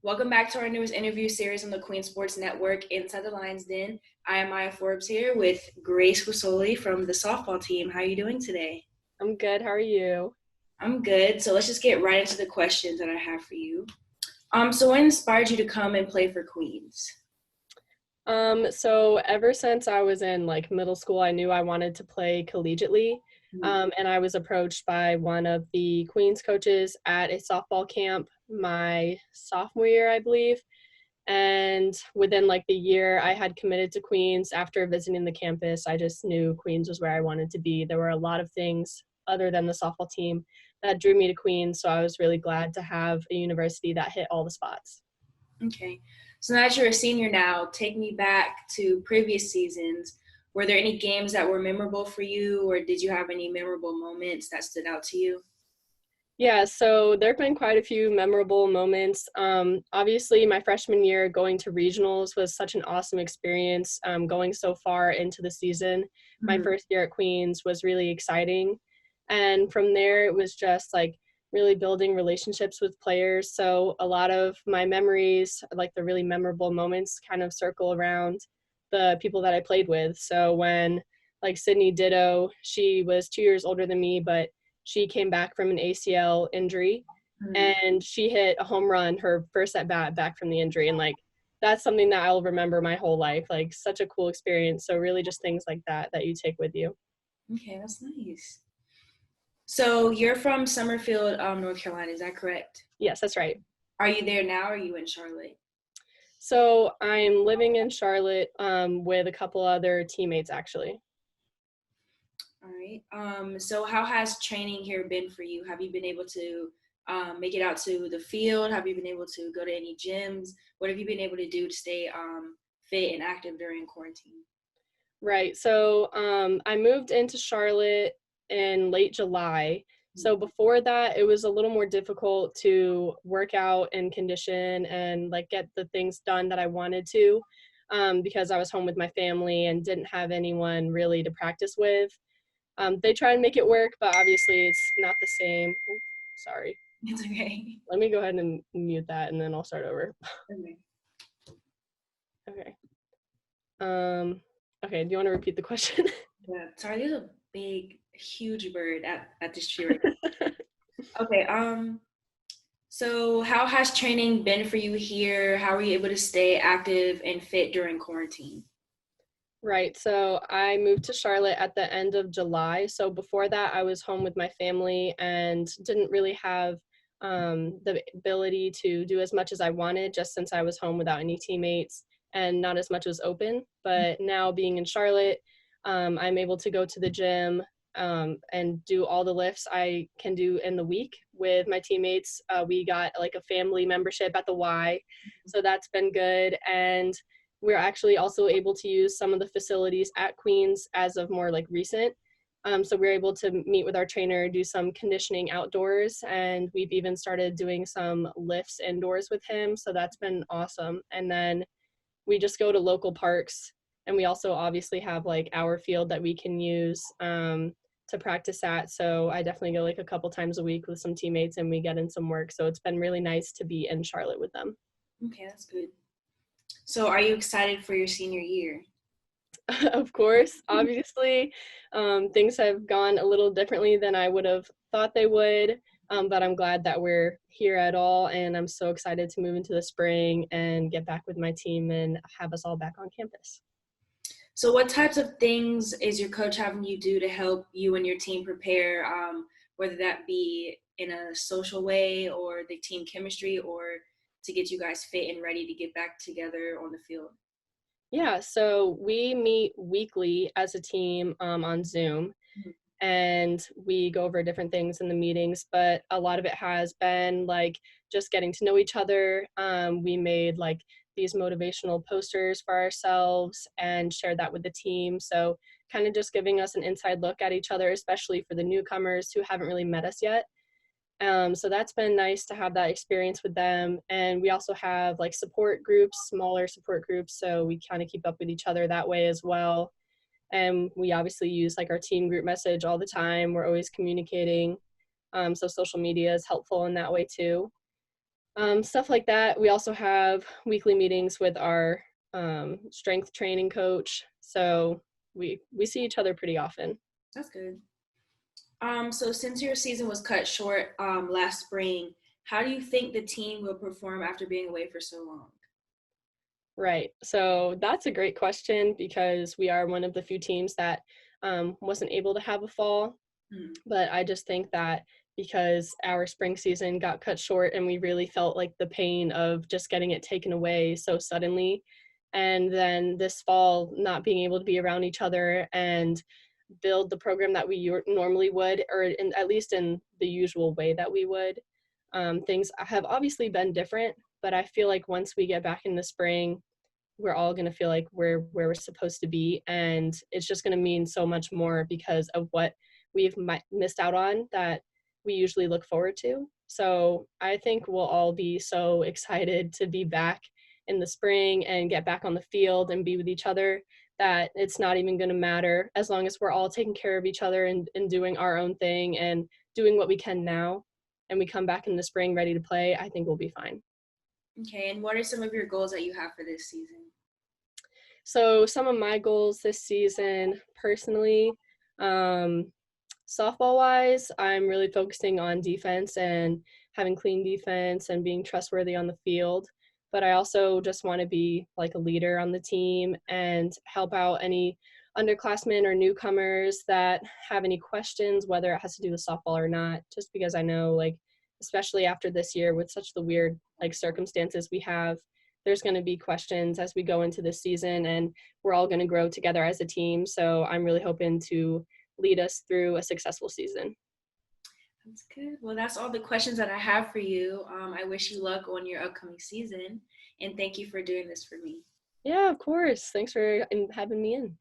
Welcome back to our newest interview series on the Queen Sports Network, Inside the Lions Den. I am Maya Forbes here with Grace Wesoly from the softball team. How are you doing today? I'm good. How are you? I'm good. So let's just get right into the questions that I have for you. So what inspired you to come and play for Queens? So ever since I was in middle school, I knew I wanted to play collegiately. And I was approached by one of the Queens coaches at a softball camp my sophomore year, I believe. And within the year I had committed to Queens after visiting the campus, I just knew Queens was where I wanted to be. There were a lot of things other than the softball team that drew me to Queens, so I was really glad to have a university that hit all the spots. Okay. So now that you're a senior now, take me back to previous seasons. Were there any games that were memorable for you, or did you have any memorable moments that stood out to you? Yeah, so there have been quite a few memorable moments. Obviously, my freshman year going to regionals was such an awesome experience. Going so far into the season, my Mhm. first year at Queens was really exciting. And from there, it was just really building relationships with players. So a lot of my memories, like the really memorable moments, kind of circle around the people that I played with. So when Sydney Ditto, she was 2 years older than me, but she came back from an ACL injury Mhm. and she hit a home run her first at bat back from the injury. And that's something that I'll remember my whole life, such a cool experience. So really just things like that you take with you. Okay, that's nice. So you're from Summerfield, North Carolina, is that correct? Yes, that's right. Are you there now or are you in Charlotte? So I'm living in Charlotte with a couple other teammates actually. All right. So how has training here been for you? Have you been able to make it out to the field? Have you been able to go to any gyms? What have you been able to do to stay fit and active during quarantine? Right. So I moved into Charlotte in late July. So before that, it was a little more difficult to work out and condition and get the things done that I wanted to because I was home with my family and didn't have anyone really to practice with. They try and make it work, but obviously it's not the same. Oops, sorry. It's okay. Let me go ahead and mute that and then I'll start over. Okay. Okay. Okay. Do you want to repeat the question? Yeah. Sorry, there's a big, huge bird at this tree right now. Okay. So how has training been for you here? How were you able to stay active and fit during quarantine? Right. So I moved to Charlotte at the end of July. So before that, I was home with my family and didn't really have the ability to do as much as I wanted just since I was home without any teammates and not as much was open. But now being in Charlotte, I'm able to go to the gym and do all the lifts I can do in the week with my teammates. We got a family membership at the Y. So that's been good. And we're actually also able to use some of the facilities at Queens as of more recent. So we're able to meet with our trainer, do some conditioning outdoors, and we've even started doing some lifts indoors with him. So that's been awesome. And then we just go to local parks, and we also obviously have our field that we can use to practice at. So I definitely go a couple times a week with some teammates, and we get in some work. So it's been really nice to be in Charlotte with them. Okay, that's good. So are you excited for your senior year? Of course, obviously, things have gone a little differently than I would have thought they would, but I'm glad that we're here at all, and I'm so excited to move into the spring and get back with my team and have us all back on campus. So, what types of things is your coach having you do to help you and your team prepare, whether that be in a social way or the team chemistry or to get you guys fit and ready to get back together on the field? Yeah, so we meet weekly as a team on Zoom, Mhm. and we go over different things in the meetings, but a lot of it has been just getting to know each other. We made these motivational posters for ourselves and shared that with the team. So kind of just giving us an inside look at each other, especially for the newcomers who haven't really met us yet. So that's been nice to have that experience with them. And we also have support groups, smaller support groups. So we kind of keep up with each other that way as well. And we obviously use our team group message all the time. We're always communicating. So social media is helpful in that way too. Stuff like that. We also have weekly meetings with our strength training coach. So we see each other pretty often. That's good. So since your season was cut short last spring, how do you think the team will perform after being away for so long? Right. So that's a great question because we are one of the few teams that wasn't able to have a fall. Mm. But I just think that because our spring season got cut short and we really felt like the pain of just getting it taken away so suddenly, and then this fall not being able to be around each other and build the program that we normally would, or at least in the usual way that we would. Things have obviously been different, but I feel like once we get back in the spring, we're all going to feel like we're where we're supposed to be, and it's just going to mean so much more because of what we've missed out on that we usually look forward to. So I think we'll all be so excited to be back in the spring and get back on the field and be with each other that it's not even going to matter as long as we're all taking care of each other and doing our own thing and doing what we can now, and we come back in the spring ready to play. I think we'll be fine. Okay, and what are some of your goals that you have for this season? So some of my goals this season personally, um, softball wise, I'm really focusing on defense and having clean defense and being trustworthy on the field. But I also just want to be like a leader on the team and help out any underclassmen or newcomers that have any questions, whether it has to do with softball or not, just because I know, like, especially after this year with such the weird like circumstances we have, there's going to be questions as we go into this season, and we're all going to grow together as a team. So I'm really hoping to lead us through a successful season. That's good. Well, that's all the questions that I have for you. I wish you luck on your upcoming season, and thank you for doing this for me. Yeah, of course. Thanks for having me in.